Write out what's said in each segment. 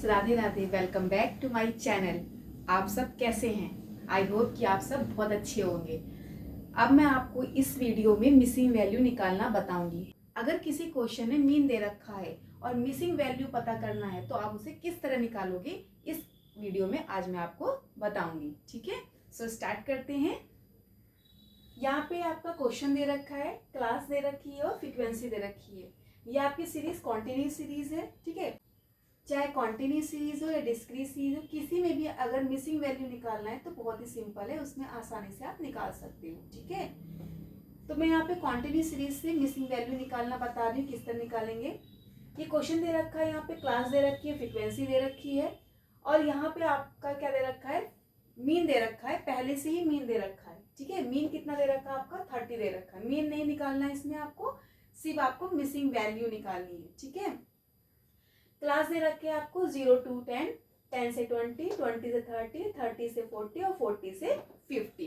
Friends, Radhe Radhe. Welcome back to my channel. आप सब कैसे हैं? आई होप कि आप सब बहुत अच्छे होंगे। अब मैं आपको इस वीडियो में मिसिंग वैल्यू निकालना बताऊंगी। अगर किसी क्वेश्चन में मीन दे रखा है और मिसिंग वैल्यू पता करना है तो आप उसे किस तरह निकालोगे, इस वीडियो में आज मैं आपको बताऊंगी। ठीक है, सो स्टार्ट करते हैं। यहाँ पे आपका क्वेश्चन दे रखा है, क्लास दे रखी है और फ्रीक्वेंसी दे रखी है। ये आपकी सीरीज कॉन्टिन्यूस सीरीज है। ठीक है, चाहे कॉन्टिन्यूस सीरीज हो या डिस्क्रीट सीरीज हो, किसी में भी अगर मिसिंग वैल्यू निकालना है तो बहुत ही सिंपल है, उसमें आसानी से आप निकाल सकते हो। ठीक है, तो मैं यहाँ पे कॉन्टिन्यूस सीरीज से मिसिंग वैल्यू निकालना बता रही हूँ, किस तरह निकालेंगे। ये क्वेश्चन दे रखा है, यहाँ पे क्लास दे रखी है, फ्रीक्वेंसी दे रखी है और यहाँ पे आपका क्या दे रखा है, मीन दे रखा है। पहले से ही मीन दे रखा है। ठीक है, मीन कितना दे रखा है आपका 30 दे रखा है। मीन नहीं निकालना है इसमें, आपको सिर्फ आपको मिसिंग वैल्यू निकालनी है। ठीक है, क्लास दे रखे हैं आपको 0 to 10, 10 से 20, 20 से 30, 30 से 40 और 40 से 50।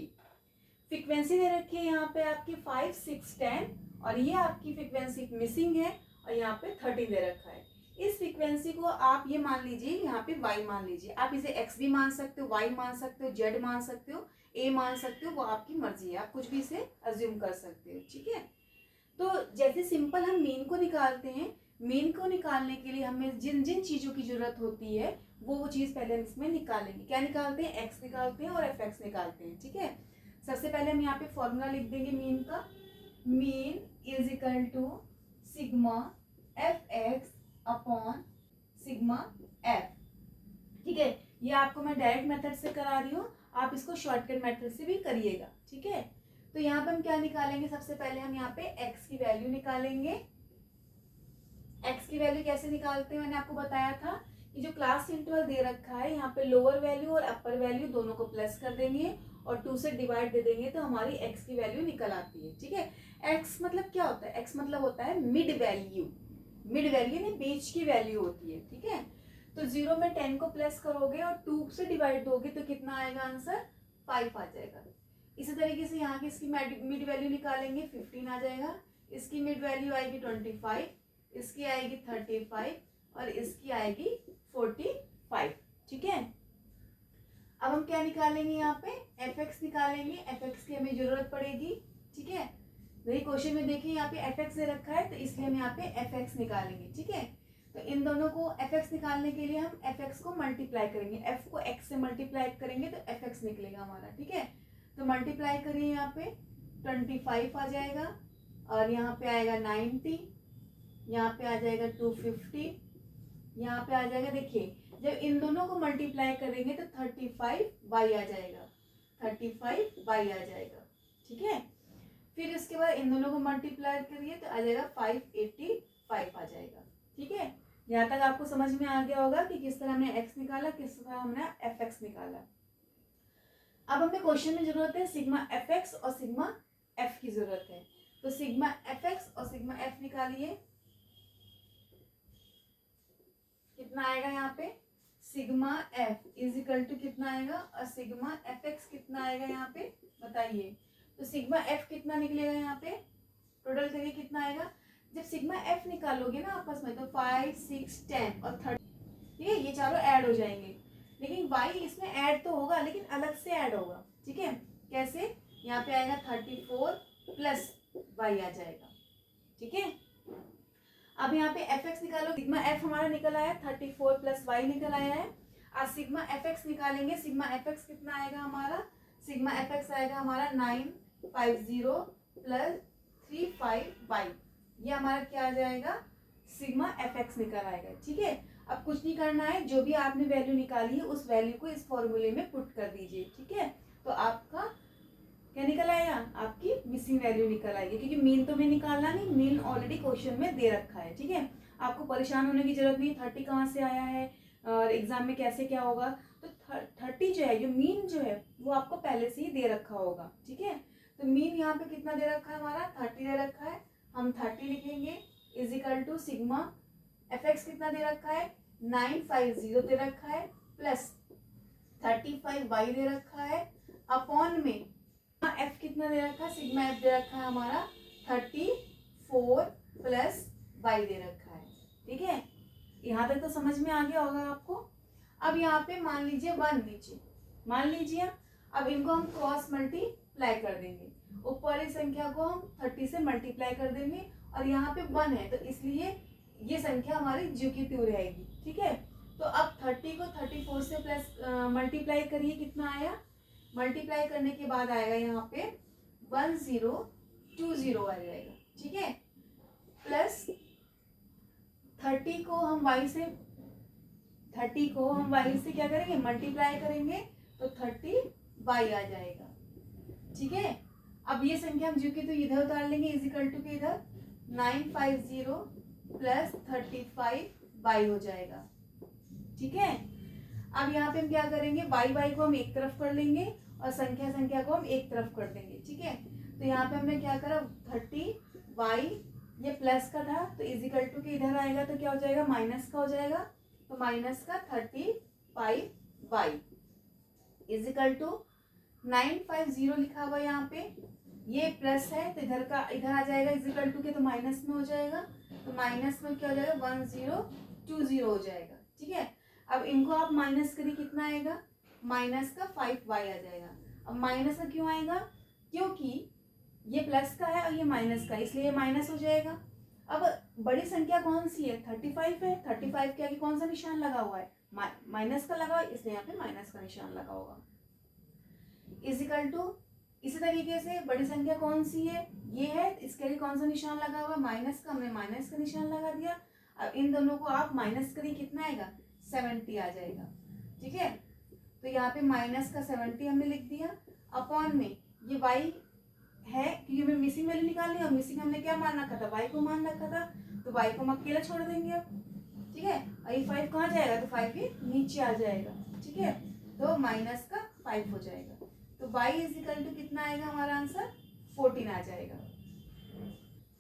फ्रीक्वेंसी दे रखी है यहाँ पे आपकी 5, 6, 10 और ये आपकी फ्रीक्वेंसी मिसिंग है और यहाँ पे 30 दे रखा है। इस फ्रीक्वेंसी को आप ये मान लीजिए, यहाँ पे y मान लीजिए। आप इसे x भी मान सकते हो, y मान सकते हो, z मान सकते हो, a मान सकते हो, वो आपकी मर्जी है, आप कुछ भी इसे अज्यूम कर सकते हो। ठीक है, तो जैसे सिंपल हम मीन को निकालते हैं, मीन को निकालने के लिए हमें जिन जिन चीज़ों की जरूरत होती है वो चीज़ पहले हम इसमें निकालेंगे। क्या निकालते हैं? एक्स निकालते हैं और एफ एक्स निकालते हैं। ठीक है, सबसे पहले हम यहाँ पे फॉर्मूला लिख देंगे मीन का। Mean is equal to sigma F X upon sigma F. ठीक है, ये आपको मैं डायरेक्ट मेथड से करा रही हूँ, आप इसको शॉर्टकट मेथड से भी करिएगा। ठीक है, तो यहाँ पे हम क्या निकालेंगे, सबसे पहले हम यहाँ पे x की वैल्यू निकालेंगे। x की वैल्यू कैसे निकालते हैं, मैंने आपको बताया था कि जो क्लास इंटरवल दे रखा है, यहाँ पे लोअर वैल्यू और अपर वैल्यू दोनों को प्लस कर देंगे और 2 से डिवाइड दे देंगे तो हमारी x की वैल्यू निकल आती है। ठीक है, x मतलब क्या होता है? x मतलब होता है मिड वैल्यू। मिड वैल्यू यानी बीच की वैल्यू होती है। ठीक है, तो 0 में 10 को प्लस करोगे और 2 से डिवाइड दोगे तो कितना आएगा आंसर? 5 आ जाएगा। इसी तरीके से यहाँ की इसकी मिड वैल्यू निकालेंगे, 15 आ जाएगा। इसकी मिड वैल्यू आएगी 25, इसकी आएगी 35 और इसकी आएगी 45। ठीक है, अब हम क्या निकालेंगे, यहाँ पे एफ एक्स निकालेंगे। एफ एक्स की हमें जरूरत पड़ेगी। ठीक है, वही क्वेश्चन में देखिए यहाँ पे एफ एक्स दे रखा है तो इसलिए हम यहाँ पे एफ एक्स निकालेंगे। ठीक है, तो इन दोनों को एफ एक्स निकालने के लिए हम एफ एक्स को मल्टीप्लाई करेंगे। एफ को एक्स से मल्टीप्लाई करेंगे तो एफ एक्स निकलेगा हमारा। ठीक है, तो मल्टीप्लाई करिए, यहाँ पे 25 आ जाएगा और यहाँ पे आएगा 90, यहाँ पे आ जाएगा 250, यहाँ पे आ जाएगा। देखिए जब इन दोनों को मल्टीप्लाई करेंगे तो 35y आ जाएगा, 35y आ जाएगा। ठीक है, फिर इसके बाद इन दोनों को मल्टीप्लाई करिए तो आ जाएगा 585 आ जाएगा। ठीक है, यहाँ तक आपको समझ में आ गया होगा कि किस तरह हमने x निकाला, किस तरह हमने एफ एक्स निकाला। अब हमें क्वेश्चन में जरूरत है सिग्मा एफ एक्स और सिग्मा एफ की जरूरत है, तो सिग्मा एफ एक्स और सिग्मा एफ निकालिए। कितना आएगा यहाँ पे? Sigma F is equal to कितना आएगा और सिग्मा एफ एक्स कितना आएगा यहाँ पे बताइए। तो सिग्मा एफ कितना निकलेगा यहाँ पे, टोटल करिए कितना आएगा। जब सिग्मा एफ निकालोगे ना आपस में तो 5, 6, 10 और 30, ठीक है, ये चारों ऐड हो जाएंगे। लेकिन y इसमें ऐड तो होगा लेकिन अलग से ऐड होगा। ठीक है, कैसे? यहाँ पे आएगा 34 प्लस y आ जाएगा। ठीक है, अब यहाँ पे एफ एक्स निकालो। सिग्मा एफ हमारा निकल आया 34 प्लस y निकल आया है। आज सिग्मा एफ एक्स निकालेंगे। सिग्मा एफ एक्स कितना आएगा हमारा? सिग्मा एफ एक्स आएगा हमारा 950 प्लस 35y। ये हमारा क्या आ जाएगा? सिग्मा एफ एक्स निकल आएगा। ठीक है, अब कुछ नहीं करना है, जो भी आपने वैल्यू निकाली है उस वैल्यू को इस फॉर्मूले में पुट कर दीजिए। ठीक है, तो आपका क्या निकल आएगा? आपकी मिसिंग वैल्यू निकल आएगी, क्योंकि मीन तो हमें निकालना नहीं, मीन ऑलरेडी क्वेश्चन में दे रखा है। ठीक है, आपको परेशान होने की जरूरत नहीं, 30 कहाँ से आया है और एग्जाम में कैसे क्या होगा। तो 30 जो है, जो मीन जो है वो आपको पहले से ही दे रखा होगा। ठीक है, तो मीन यहाँ पे कितना दे रखा है हमारा? 30 दे रखा है, हम 30 लिखेंगे is equal to sigma F X कितना दे रखा है? 950 दे रखा है प्लस 35y दे रखा है अपॉन में एफ कितना दे रखा है? सिग्मा एफ दे रखा है हमारा 34 प्लस y दे रखा है। ठीक है, यहाँ तक तो समझ में आ गया होगा आपको। अब यहाँ पे मान लीजिए 1 नीचे, मान लीजिए अब इनको हम क्रॉस मल्टीप्लाई कर देंगे। ऊपर वाली संख्या को हम 30 से मल्टीप्लाई कर देंगे और यहाँ पे 1 है तो इसलिए ये संख्या हमारी ज्योकिटिव रहेगी। ठीक है, तो अब 30 को 34 से प्लस मल्टीप्लाई करिए, कितना आया? मल्टीप्लाई करने के बाद आएगा यहाँ पे 1020 आ जाएगा। ठीक है, प्लस 30 को हम y से क्या करेंगे? मल्टीप्लाई करेंगे तो 30y आ जाएगा। ठीक है, अब ये संख्या हम ज्योकिटिव तो इधर उतार लेंगे, इज इक्वल टू के इधर 950 प्लस 35y हो जाएगा। ठीक है, अब यहाँ पे हम क्या करेंगे? y को हम एक तरफ कर लेंगे और संख्या को हम एक तरफ कर देंगे। ठीक है, तो यहाँ पे हमने क्या करा? 30y ये प्लस का था तो इज इक्वल टू के इधर आएगा तो क्या हो जाएगा? माइनस का हो जाएगा, तो माइनस का 35y इज इक्वल टू 950 लिखा हुआ यहाँ पे, ये प्लस है तो इधर आ जाएगा इज इक्वल टू के, तो माइनस में हो जाएगा, तो माइनस में क्या हो जाएगा? 1020 हो जाएगा। ठीक है, अब इनको आप माइनस करिए, कितना आएगा? माइनस का 5y आ जाएगा। अब माइनस का क्यों आएगा? क्योंकि ये प्लस का है और ये माइनस का, इसलिए ये माइनस हो जाएगा। अब बड़ी संख्या कौन सी है? 35 है। 35 के आगे कौन सा निशान लगा हुआ है? माइनस का लगा हुआ, इसलिए यहाँ पे माइनस का निशान लगा होगा। इज इक्वल टू इसी तरीके से बड़ी संख्या कौन सी है? ये है, इसके लिए कौन सा निशान लगा हुआ? माइनस का, हमने माइनस का निशान लगा दिया। अब इन दोनों को आप माइनस करिए, कितना आएगा? 70 आ जाएगा। ठीक है, तो यहाँ पे माइनस का 70 हमने लिख दिया, अपॉन में ये y है क्योंकि हमें मिसिंग वैल्यू निकालनी है और मिसिंग हमने क्या मान रखा था? y को मान रखा था, तो y को हम अकेला छोड़ देंगे अब। ठीक है, और ये 5 कहाँ जाएगा? तो 5 ये नीचे आ जाएगा। ठीक है, तो माइनस का 5 हो जाएगा, तो y इज इक्वल टू कितना आएगा? हमारा आंसर 14 आ जाएगा।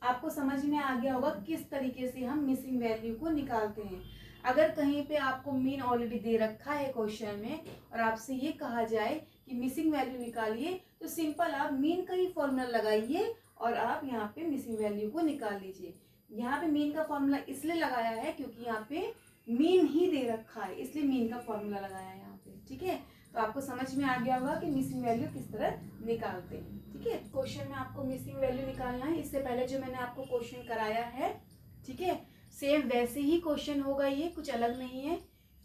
आपको समझ में आ गया होगा किस तरीके से हम मिसिंग वैल्यू को निकालते हैं। अगर कहीं पे आपको मीन ऑलरेडी दे रखा है क्वेश्चन में और आपसे ये कहा जाए कि मिसिंग वैल्यू निकालिए, तो सिंपल आप मीन का ही फॉर्मूला लगाइए और आप यहाँ पे मिसिंग वैल्यू को निकाल लीजिए। यहाँ पे मीन का फॉर्मूला इसलिए लगाया है क्योंकि यहाँ पे मीन ही दे रखा है, इसलिए मीन का फॉर्मूला लगाया है यहाँ पे। ठीक है, तो आपको समझ में आ गया होगा कि मिसिंग वैल्यू किस तरह निकालते हैं। ठीक है, क्वेश्चन में आपको मिसिंग वैल्यू निकालना है। इससे पहले जो मैंने आपको क्वेश्चन कराया है, ठीक है, सेम वैसे ही क्वेश्चन होगा, ये कुछ अलग नहीं है।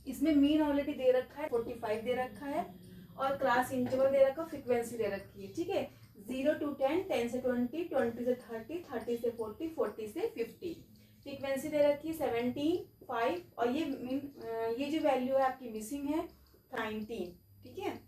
इसमें मीन ऑलरेडी दे रखा है, 45 दे रखा है और क्लास इंटरवल दे रखा है, फ्रीक्वेंसी दे रखी है। ठीक है, 0 to 10, 10 से 20, 20 से 30, 30 से 40, 40 से 50। फ्रीक्वेंसी दे रखी है 17, 5 और ये जो वैल्यू है आपकी मिसिंग है 19। ठीक है,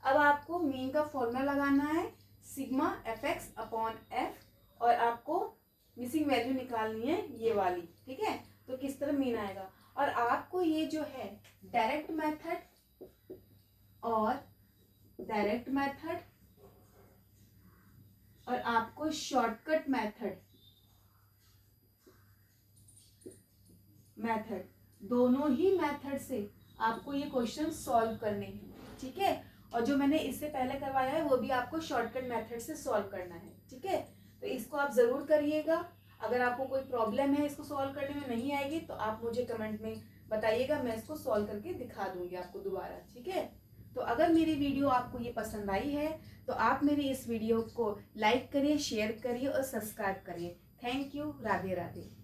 अब आपको मीन का फॉर्मूला लगाना है सिग्मा fx अपॉन f और आपको मिसिंग वैल्यू निकालनी है ये वाली। ठीक है, तो किस तरह मीन आएगा, और आपको ये जो है डायरेक्ट मेथड और आपको शॉर्टकट मेथड दोनों ही मेथड से आपको ये क्वेश्चन सॉल्व करने हैं। ठीक है, और जो मैंने इससे पहले करवाया है वो भी आपको शॉर्टकट मेथड से सॉल्व करना है। ठीक है, तो इसको आप ज़रूर करिएगा। अगर आपको कोई प्रॉब्लम है इसको सॉल्व करने में नहीं आएगी तो आप मुझे कमेंट में बताइएगा, मैं इसको सॉल्व करके दिखा दूंगी आपको दोबारा। ठीक है, तो अगर मेरी वीडियो आपको ये पसंद आई है तो आप मेरी इस वीडियो को लाइक करिए, शेयर करिए और सब्सक्राइब करिए। Thank you, Radhe Radhe.